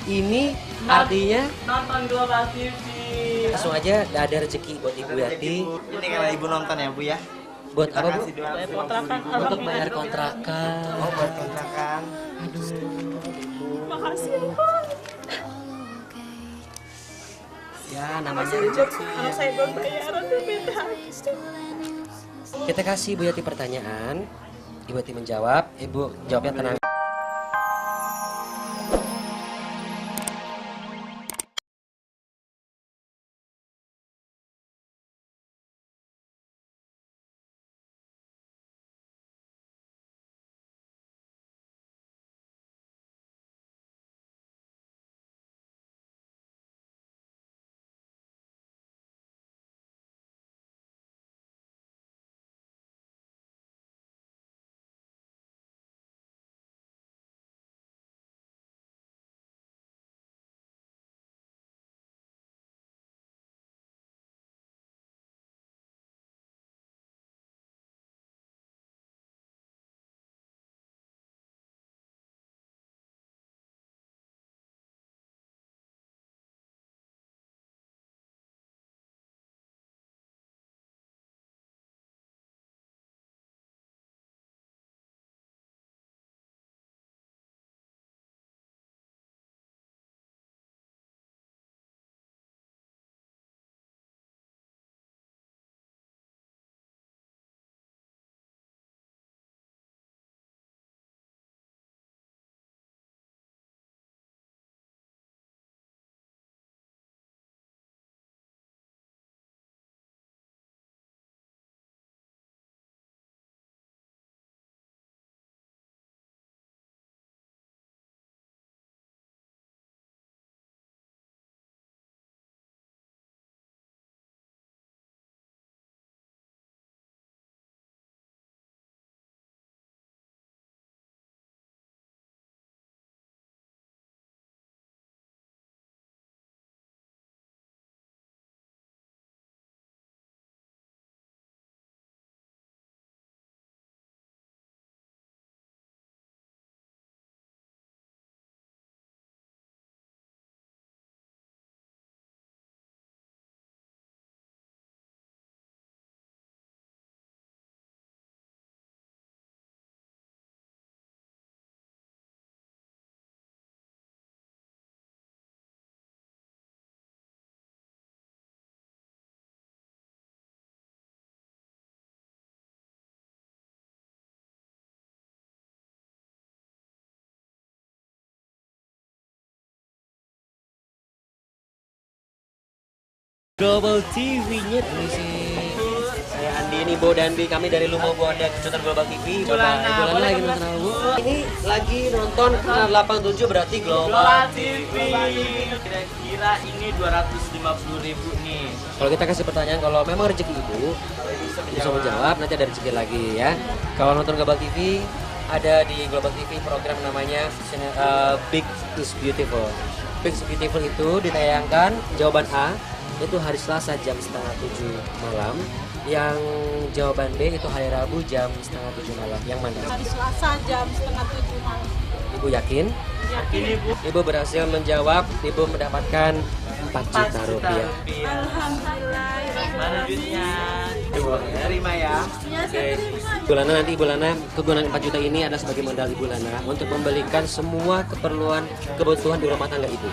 Ini artinya nonton Global TV. langsung aja ada rezeki buat Ibu Yati. Ini kalau ibu nonton ya Bu ya. Buat apa Bu? Bayar kontrakan. Untuk bayar kontrakan. Oh buat kontrakan. Makasih ya Pak. Ya namanya rezeki. Anak saya belum bayaran beda. Kita kasih Bu Yati pertanyaan. Ibu Yati menjawab. Ibu jawabnya tenang. Global TV-nya ini sih. Saya Andi, ini Bo Dandi, kami dari Lumo Bonda Kejutan Global TV. Ibu Lana lagi nonton apa, Bu? Ini lagi nonton Kanal 87 berarti Global TV. Kira-kira ini 250.000 nih. Kalau kita kasih pertanyaan, kalau memang rezeki Ibu bisa menjawab, nanti ada rezeki lagi ya. Kalau nonton Global TV, ada di Global TV program namanya Big is Beautiful. Big is Beautiful itu ditayangkan jawaban A itu hari Selasa jam setengah 7 malam. Yang jawaban B itu hari Rabu jam setengah 7 malam. Yang mana? Hari Selasa jam setengah 7 malam. Ibu yakin? Yakin Ibu? Ibu berhasil menjawab. Ibu mendapatkan 4 juta rupiah. Alhamdulillah. Mana duitnya? Ibu terima ya. Ya, saya terima. Ibu Lana, nanti Ibu Lana kegunaan 4 juta ini adalah sebagai modal Ibu Lana untuk membelikan semua kebutuhan di rumah tangga Ibu.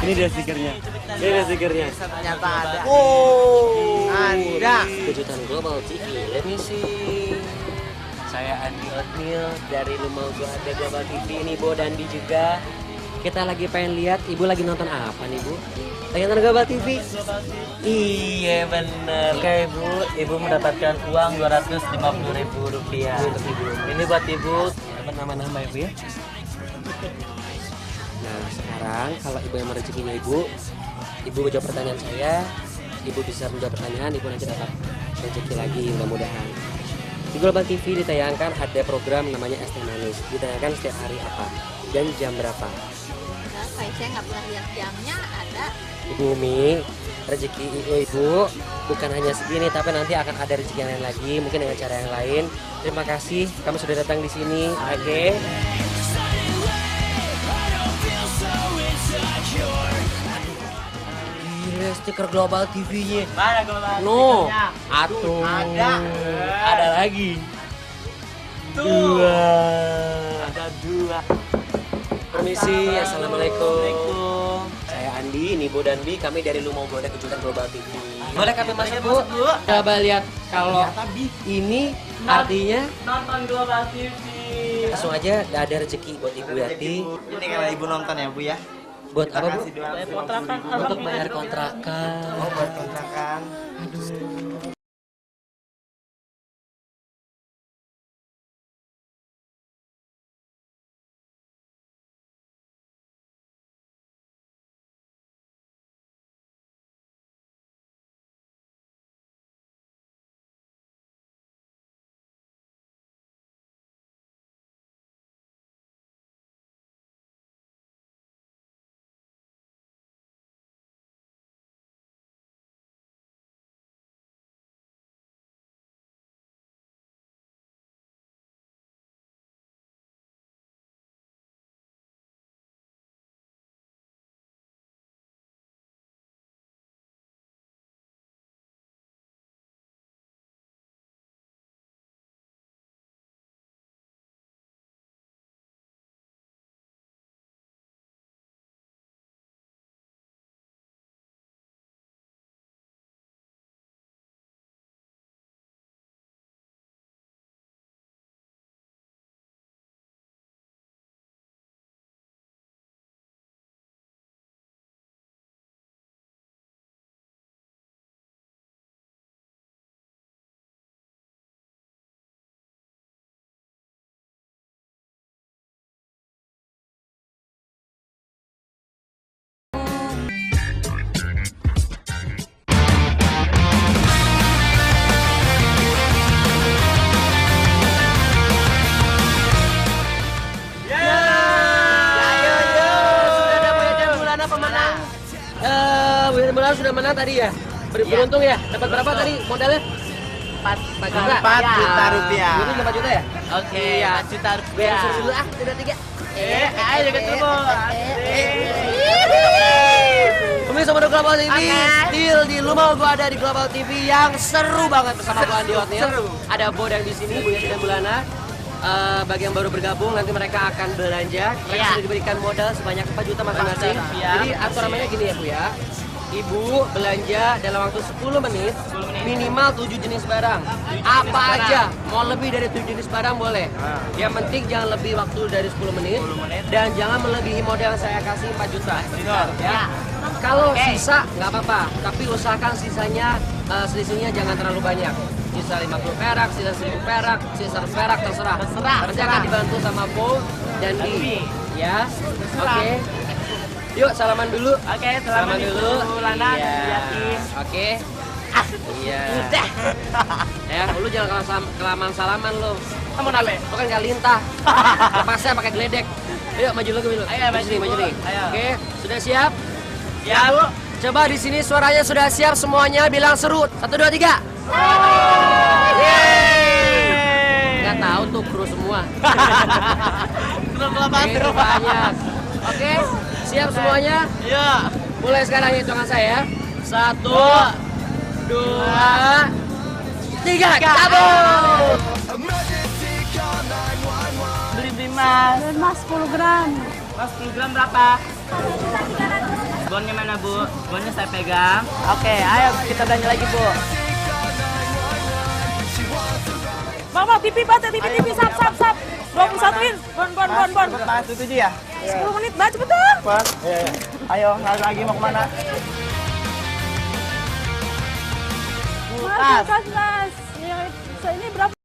Ini dia stikernya. Ini dia stikernya. Ternyata ada. Oh, ada. Kejutan Global TV. Let me see. Saya Andi Otnil dari Lumo Bonda Global TV. Ini Bo Dandi juga. Kita lagi pengen lihat Ibu lagi nonton apa nih Bu? Lagi nonton Global TV? Iya bener. Oke Ibu, Ibu mendapatkan uang 250.000 rupiah. Untuk Ibu. Ini buat Ibu. Dapat nama-nama Ibu ya. Nah sekarang kalau Ibu yang rezekinya Ibu jawab pertanyaan saya, Ibu bisa menjawab pertanyaan, Ibu nanti dapat rezeki lagi mudah-mudahan. Di Global TV ditayangkan ada program namanya Es Teh Manis. Ditayangkan setiap hari apa dan jam berapa? Nah, saya nggak pernah lihat jamnya, ada. Ibu Umi, rezeki Ibu bukan hanya segini, tapi nanti akan ada rezeki yang lain lagi, mungkin dengan cara yang lain. Terima kasih, kamu sudah datang di sini. Oke. stiker Global TV-nya. Mana Global No, TV-nya? atuh. Ada lagi. Dua. Ada dua. Permisi, assalamualaikum. Assalamualaikum. Saya Andi, ini Bu dan Bi, kami dari Lumau Goda Kejutan Global TV. Boleh kami masuk, Bu? masuk, Bu. Coba lihat kalau ini artinya Nonton Global TV. langsung aja ada rezeki buat Ibu Yati. Ini kalau ibu nonton ya bu ya. Buat apa, Bu? Kasih doa. Kontrakan Untuk bayar kontrakan. Oh buat kontrakan. Bulan sudah menang tadi ya? Beruntung ya? Dapat berapa tadi modalnya? 4 juta? 4 juta rupiah. Ini 4 juta ya? Oke, 4 juta Gue rupiah. yang suruh dulu ah, udah 3. Ayo deket dulu. Pemirsa Modo Global TV, still di Lumau gua ada di Global TV yang seru banget bersama Bu Andi Hotnil. Ada Bodang di sini, Bu Yati dan Bulana. Bagi yang baru bergabung nanti mereka akan belanja. Mereka sudah diberikan modal sebanyak 4 juta masing-masing. 4 juta rupiah. Jadi aturannya gini ya Bu ya. Ibu belanja dalam waktu 10 menit, minimal 7 jenis barang. Apa aja, mau lebih dari 7 jenis barang boleh. Yang penting jangan lebih waktu dari 10 menit dan jangan melebihi modal yang saya kasih 4 juta. Ya. Kalau sisa nggak apa-apa, tapi usahakan sisanya selisihnya jangan terlalu banyak. Sisa 50 perak, sisa 1000 perak, sisa 100 perak terserah. Nanti akan dibantu sama Po dan Di. Ya, oke. Yuk salaman dulu. Oke, salaman dulu. Lana, Iya. Yati. Oke. Iya. Udah. Ya, lu jangan kelamaan salaman lu. Kamu nabe? Lu kan gak lintah. Lepasnya pakai geledek. Ayo maju lagi dulu. Ayo, maju, maju nih. ayo. Oke, sudah siap? Ya, Bu. Coba di sini suaranya sudah siap semuanya bilang seru. 1 2 3. Nggak tahu tuh kru semua. Oke, banyak. Oke, siap semuanya? Iya. Mulai sekarang hitungan saya. 1 2 3. Cabut. Beli mas. Mas 10 gram. Mas 10 gram berapa? Bonnya mana, Bu? Bonnya saya pegang. Oke, ayo kita belanja lagi, Bu. Bang, TV, sap. 21-in. Bon. Mas 7 ya? 10 menit, Mbak, cepetan. Pas. Ayo, lagi mau kemana? Mas, Mas. Ini berapa?